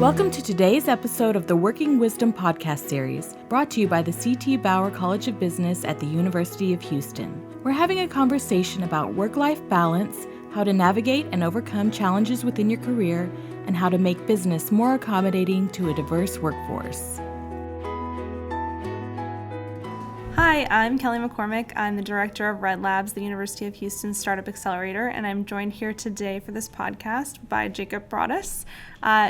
Welcome to today's episode of the Working Wisdom podcast series, brought to you by the C.T. Bauer College of Business at the University of Houston. We're having a conversation about work-life balance, how to navigate and overcome challenges within your career, and how to make business more accommodating to a diverse workforce. Hi, I'm Kelly McCormick. I'm the director of Red Labs, the University of Houston Startup Accelerator, and I'm joined here today for this podcast by Jakob Broaddus.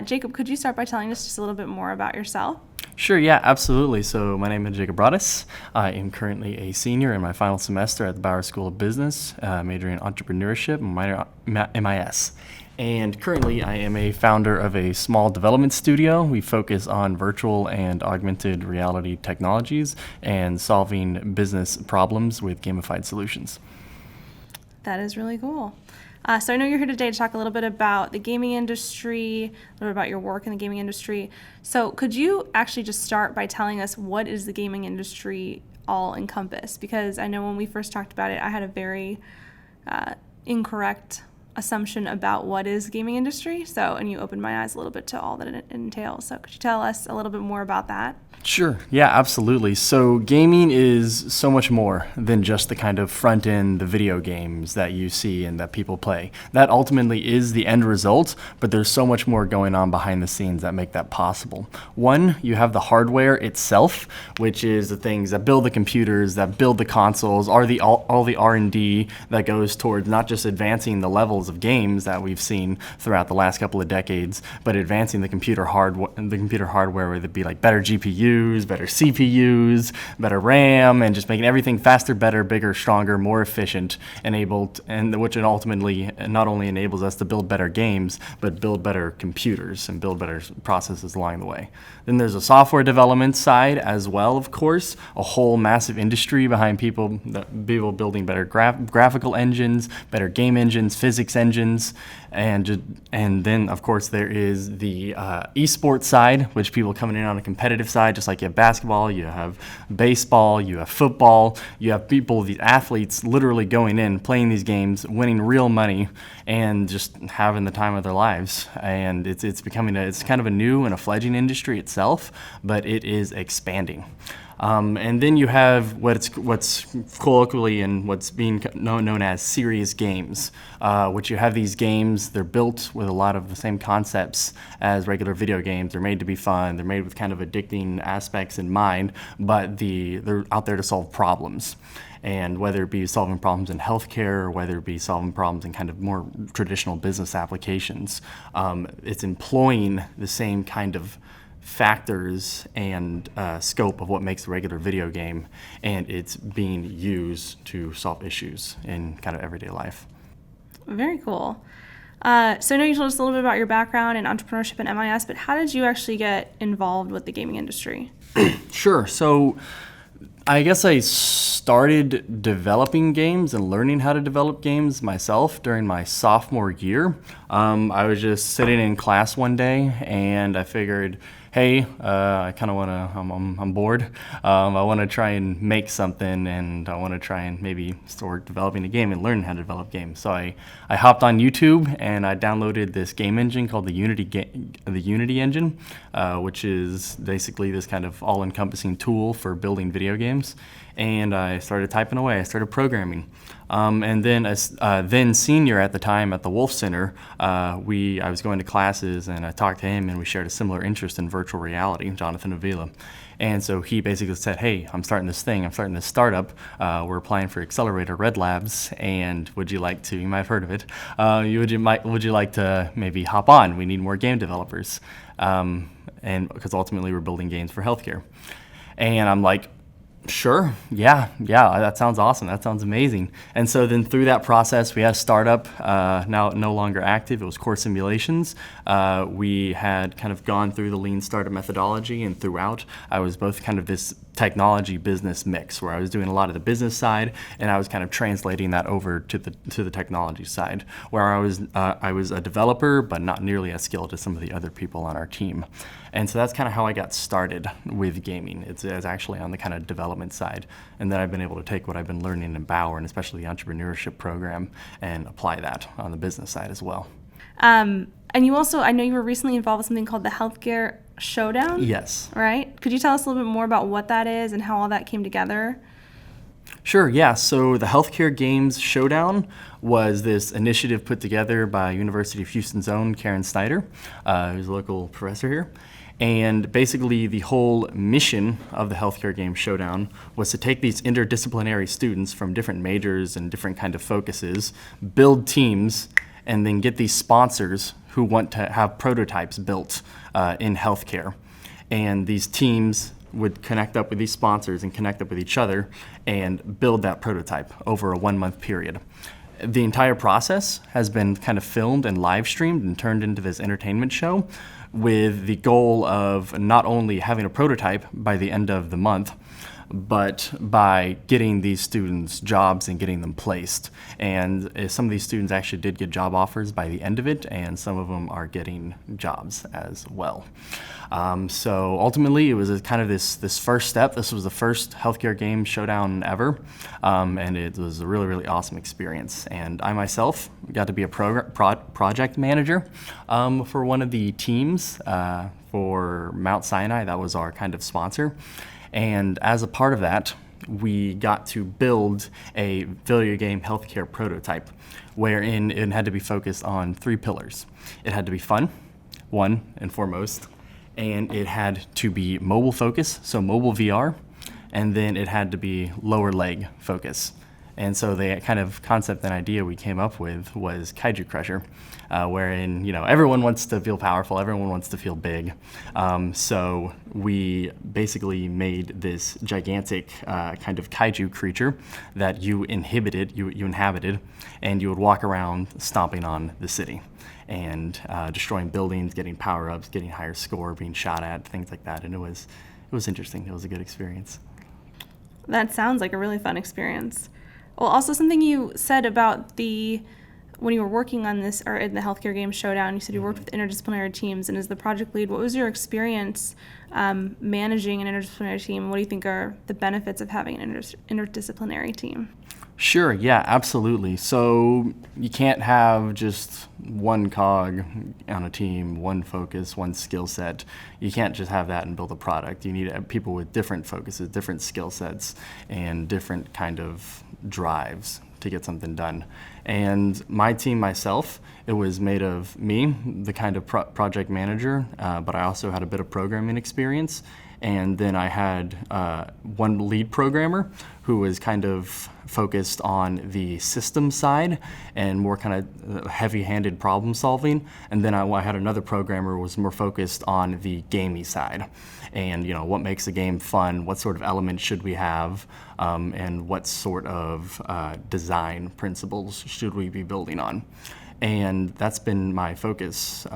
Jakob, could you start by telling us just a little bit more about yourself? Sure, yeah, absolutely. So my name is Jakob Broaddus. I am currently a senior in my final semester at the Bauer School of Business, majoring in entrepreneurship and minor MIS. And currently I am a founder of a small development studio. We focus on virtual and augmented reality technologies and solving business problems with gamified solutions. That is really cool. So I know you're here today to talk a little bit about the gaming industry, a little bit about your work in the gaming industry. So could you actually just start by telling us what is the gaming industry all encompass? Because I know when we first talked about it, I had a very incorrect assumption about what is gaming industry. And you opened my eyes a little bit to all that it entails. So could you tell us a little bit more about that? Sure. Yeah, absolutely. So gaming is so much more than just the kind of front end, the video games that you see and that people play. That ultimately is the end result, but there's so much more going on behind the scenes that make that possible. One, you have the hardware itself, which is the things that build the computers, that build the consoles, all the R&D that goes towards not just advancing the levels of games that we've seen throughout the last couple of decades, but advancing the computer hardware, whether it be like better GPUs, better CPUs, better RAM, and just making everything faster, better, bigger, stronger, more efficient, and which it ultimately not only enables us to build better games, but build better computers and build better processes along the way. Then there's a software development side as well, of course, a whole massive industry behind people building better graphical engines, better game engines, physics engines, and then of course there is the esports side, which people coming in on a competitive side, just like you have basketball, you have baseball, you have football, you have people, these athletes literally going in, playing these games, winning real money, and just having the time of their lives. And it's kind of a new and a fledgling industry itself, but it is expanding. And then you have what's colloquially and what's being known as serious games, which you have these games, they're built with a lot of the same concepts as regular video games. They're made to be fun, they're made with kind of addicting aspects in mind, but they're out there to solve problems. And whether it be solving problems in healthcare or whether it be solving problems in kind of more traditional business applications, it's employing the same kind of factors and scope of what makes a regular video game, and it's being used to solve issues in kind of everyday life. Very cool. So I know you told us a little bit about your background in entrepreneurship and MIS, but how did you actually get involved with the gaming industry? Sure. So I guess I started developing games and learning how to develop games myself during my sophomore year. I was just sitting in class one day and I figured, hey, I kind of want to, I'm bored. I want to try and make something, and I want to try and maybe start developing a game and learn how to develop games. So I hopped on YouTube and I downloaded this game engine called the Unity engine, which is basically this kind of all-encompassing tool for building video games. And I started typing away. I started programming. And then as then senior at the time at the Wolf Center, I was going to classes and I talked to him and we shared a similar interest in virtual reality, Jonathan Avila. And so he basically said, hey, I'm starting this startup. We're applying for Accelerator Red Labs, and would you like to, you might have heard of it, would you like to maybe hop on? We need more game developers. And because ultimately we're building games for healthcare. And I'm like, sure, yeah, that sounds awesome. That sounds amazing. And so then through that process, we had a startup, now no longer active. It was Core Simulations. We had kind of gone through the lean startup methodology, and throughout, I was both kind of this technology business mix where I was doing a lot of the business side and I was kind of translating that over to the technology side, where I was a developer but not nearly as skilled as some of the other people on our team. And so that's kind of how I got started with gaming. It's actually on the kind of development side, and then I've been able to take what I've been learning in Bauer and especially the entrepreneurship program and apply that on the business side as well. And you also, I know you were recently involved with something called the Healthcare Showdown? Yes. Right? Could you tell us a little bit more about what that is and how all that came together? Sure, yeah. So the Healthcare Games Showdown was this initiative put together by University of Houston's own Karen Snyder, who's a local professor here. And basically the whole mission of the Healthcare Games Showdown was to take these interdisciplinary students from different majors and different kind of focuses, build teams, and then get these sponsors who want to have prototypes built in healthcare. And these teams would connect up with these sponsors and connect up with each other and build that prototype over a 1-month period. The entire process has been kind of filmed and live streamed and turned into this entertainment show with the goal of not only having a prototype by the end of the month, but by getting these students jobs and getting them placed. And some of these students actually did get job offers by the end of it, and some of them are getting jobs as well. So ultimately, it was kind of this first step. This was the first Healthcare Games Showdown ever, and it was a really, really awesome experience. And I myself got to be a project manager for one of the teams for Mount Sinai. That was our kind of sponsor. And as a part of that, we got to build a video game healthcare prototype wherein it had to be focused on 3 pillars. It had to be fun, one and foremost, and it had to be mobile focus, so mobile VR, and then it had to be lower leg focus. And so the kind of concept and idea we came up with was Kaiju Crusher, wherein everyone wants to feel powerful, everyone wants to feel big. So we basically made this gigantic kind of kaiju creature that you inhabited, and you would walk around stomping on the city and destroying buildings, getting power-ups, getting higher score, being shot at, things like that. And it was interesting. It was a good experience. That sounds like a really fun experience. Well, also something you said about when you were working on this, or in the Healthcare Games Showdown, you said you worked with interdisciplinary teams, and as the project lead, what was your experience managing an interdisciplinary team? What do you think are the benefits of having an interdisciplinary team? Sure, yeah, absolutely. So you can't have just one cog on a team, one focus, one skill set. You can't just have that and build a product. You need people with different focuses, different skill sets, and different kind of drives to get something done. And my team myself, it was made of me, the kind of project manager, but I also had a bit of programming experience. And then I had one lead programmer who was kind of focused on the system side and more kind of heavy-handed problem solving. And then I had another programmer who was more focused on the gamey side. And what makes a game fun, what sort of elements should we have, and what sort of design principles should we be building on. And that's been my focus,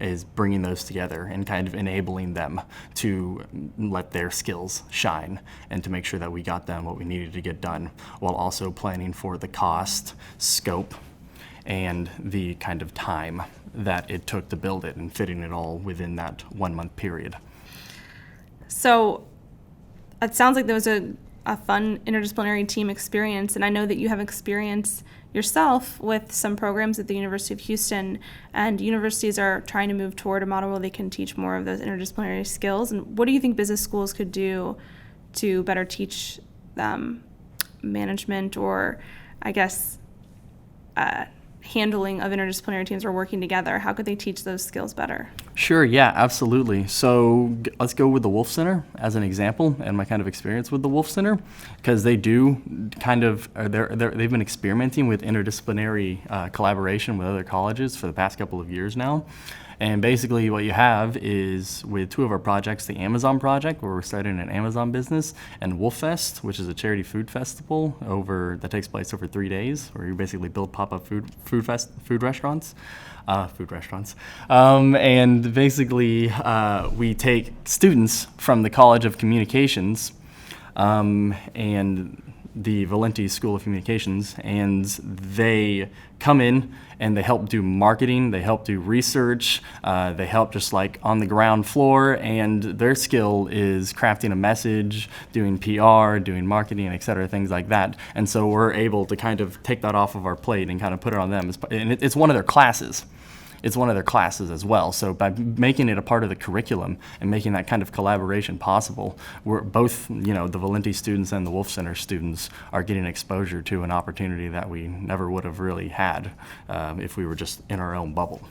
is bringing those together and kind of enabling them to let their skills shine and to make sure that we got done what we needed to get done, while also planning for the cost, scope, and the kind of time that it took to build it and fitting it all within that 1-month period. So it sounds like there was a fun interdisciplinary team experience, and I know that you have experience yourself with some programs at the University of Houston, and universities are trying to move toward a model where they can teach more of those interdisciplinary skills. And what do you think business schools could do to better teach management, or I guess handling of interdisciplinary teams or working together? How could they teach those skills better? Sure, yeah, absolutely. So let's go with the Wolf Center as an example, and my kind of experience with the Wolf Center, because they do kind of, they've been experimenting with interdisciplinary collaboration with other colleges for the past couple of years now. And basically what you have is, with 2 of our projects, the Amazon project, where we're starting an Amazon business, and Wolf Fest, which is a charity food festival that takes place over 3 days, where you basically build pop-up food restaurants. And basically we take students from the College of Communications and the Valenti School of Communications, and they come in and they help do marketing, they help do research, they help just like on the ground floor, and their skill is crafting a message, doing PR, doing marketing, et cetera, things like that. And so we're able to kind of take that off of our plate and kind of put it on them. And it's one of their classes. it's one of their classes as well. So by making it a part of the curriculum and making that kind of collaboration possible, we're both, the Valenti students and the Wolf Center students are getting exposure to an opportunity that we never would have really had if we were just in our own bubble,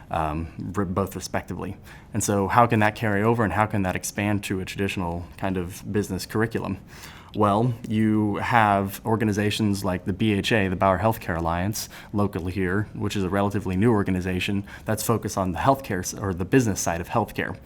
both respectively. And so how can that carry over, and how can that expand to a traditional kind of business curriculum? Well, you have organizations like the BHA, the Bauer Healthcare Alliance, locally here, which is a relatively new organization that's focused on the healthcare or the business side of healthcare.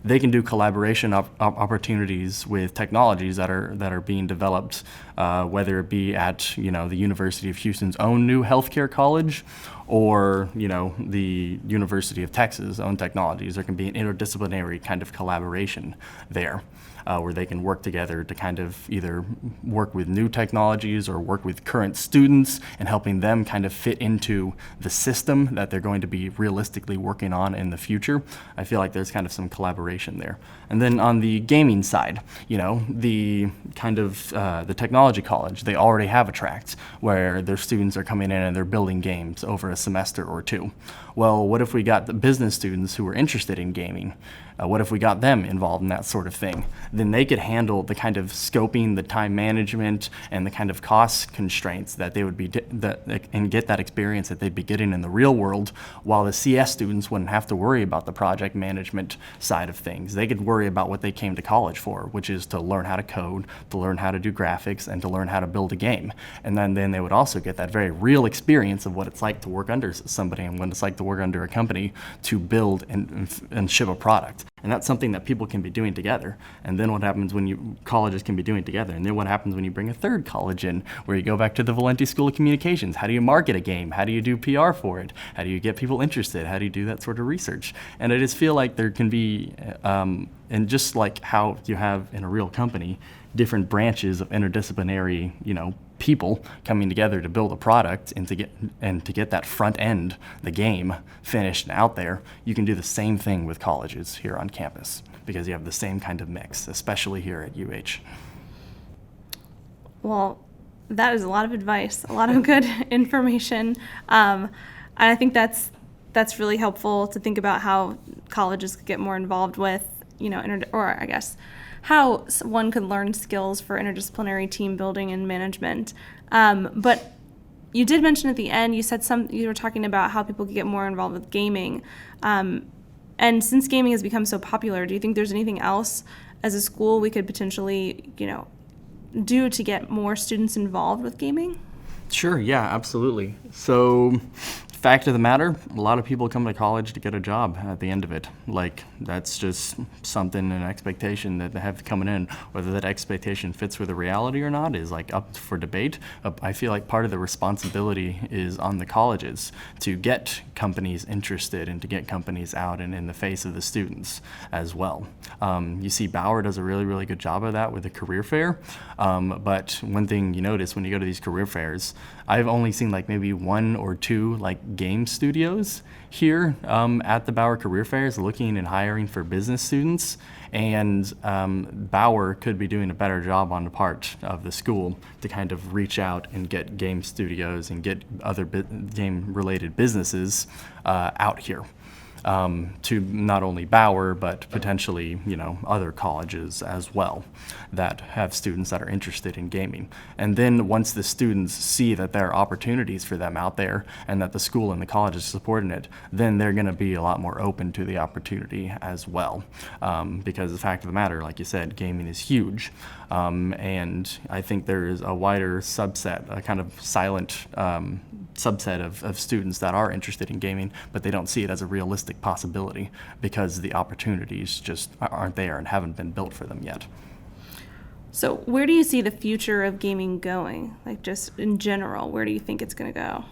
They can do collaboration opportunities with technologies that are being developed, whether it be at the University of Houston's own new healthcare college, or the University of Texas' own technologies. There can be an interdisciplinary kind of collaboration there, where they can work together to kind of either work with new technologies or work with current students and helping them kind of fit into the system that they're going to be realistically working on in the future. I feel like there's kind of some collaboration there. And then on the gaming side, the kind of the technology college, they already have a tract where their students are coming in and they're building games over a semester or two. Well, what if we got the business students who were interested in gaming? What if we got them involved in that sort of thing? Then they could handle the kind of scoping, the time management, and the kind of cost constraints that they would be, and get that experience that they'd be getting in the real world, while the CS students wouldn't have to worry about the project management side of things. They could worry about what they came to college for, which is to learn how to code, to learn how to do graphics, and to learn how to build a game. And then they would also get that very real experience of what it's like to work under somebody and what it's like to work under a company to build and ship a product. And that's something that people can be doing together. And then what happens when colleges can be doing together? And then what happens when you bring a third college in, where you go back to the Valenti School of Communications? How do you market a game? How do you do PR for it? How do you get people interested? How do you do that sort of research? And I just feel like there can be, and just like how you have in a real company, different branches of interdisciplinary, people coming together to build a product and to get that front end, the game, finished and out there. You can do the same thing with colleges here on campus, because you have the same kind of mix, especially here at UH. Well, that is a lot of advice, a lot of good information. And I think that's really helpful to think about how colleges could get more involved with, how one could learn skills for interdisciplinary team building and management. But you did mention at the end, you were talking about how people could get more involved with gaming. And since gaming has become so popular, do you think there's anything else as a school we could potentially, do to get more students involved with gaming? Sure, yeah, absolutely. So, fact of the matter, a lot of people come to college to get a job at the end of it. Like, that's just something, an expectation that they have coming in. Whether that expectation fits with the reality or not is up for debate. I feel like part of the responsibility is on the colleges to get companies interested and to get companies out and in the face of the students as well. You see Bauer does a really, really good job of that with the career fair. But one thing you notice when you go to these career fairs, I've only seen maybe one or two game studios here at the Bauer Career Fairs looking and hiring for business students. And Bauer could be doing a better job on the part of the school to kind of reach out and get game studios and get other game-related businesses out here. To not only Bauer, but potentially, other colleges as well that have students that are interested in gaming. And then once the students see that there are opportunities for them out there and that the school and the college is supporting it, then they're going to be a lot more open to the opportunity as well. Because the fact of the matter, like you said, gaming is huge. And I think there is a wider subset, a kind of silent subset of students that are interested in gaming, but they don't see it as a realistic possibility because the opportunities just aren't there and haven't been built for them yet. So where do you see the future of gaming going? Just in general, where do you think it's going to go?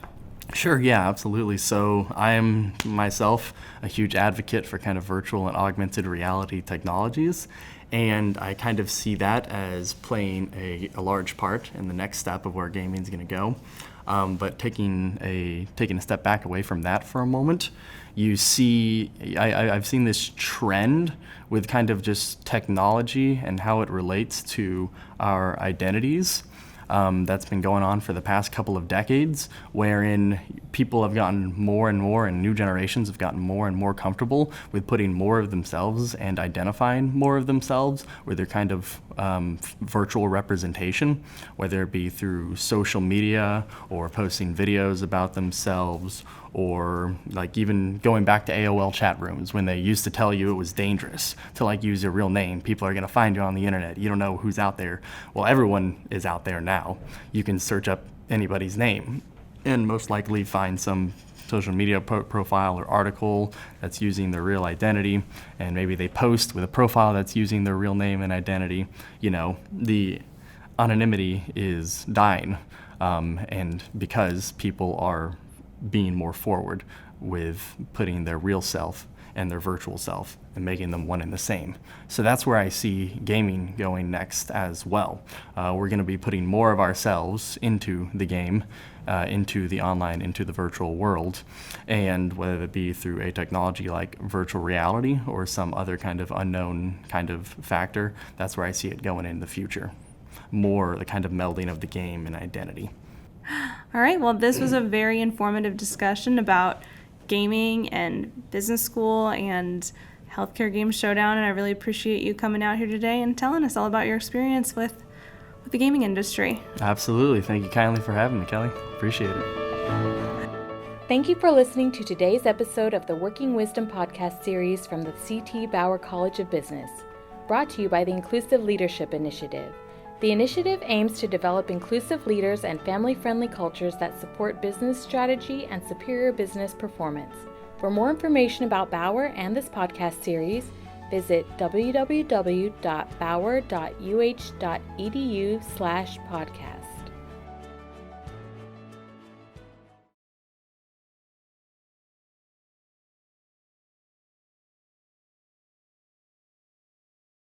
Sure, yeah, absolutely. So I am myself a huge advocate for kind of virtual and augmented reality technologies. And I kind of see that as playing a large part in the next step of where gaming is going to go. But taking a step back away from that for a moment, you see, I've seen this trend with kind of just technology and how it relates to our identities. that's been going on for the past couple of decades, wherein people have gotten more and more, and new generations have gotten more and more comfortable with putting more of themselves and identifying more of themselves with their kind of virtual representation, whether it be through social media or posting videos about themselves, or like even going back to AOL chat rooms when they used to tell you it was dangerous to like use your real name. People are going to find you on the internet. You don't know who's out there. Well, everyone is out there now. You can search up anybody's name and most likely find some social media profile or article that's using their real identity, and maybe they post with a profile that's using their real name and identity. You know, the anonymity is dying, and because people are being more forward with putting their real self and their virtual self and making them one and the same. So that's where I see gaming going next as well. We're going to be putting more of ourselves into the game, into the online, into the virtual world, and whether it be through a technology like virtual reality or some other kind of unknown kind of factor, that's where I see it going in the future. More the kind of melding of the game and identity. All right, well, this was a very informative discussion about gaming and business school and healthcare game Showdown, and I really appreciate you coming out here today and telling us all about your experience with the gaming industry. Absolutely. Thank you kindly for having me, Kelly. Appreciate it. Thank you for listening to today's episode of the Working Wisdom podcast series from the C.T. Bauer College of Business, brought to you by the Inclusive Leadership Initiative. The initiative aims to develop inclusive leaders and family-friendly cultures that support business strategy and superior business performance. For more information about Bauer and this podcast series, visit www.bauer.uh.edu/podcast.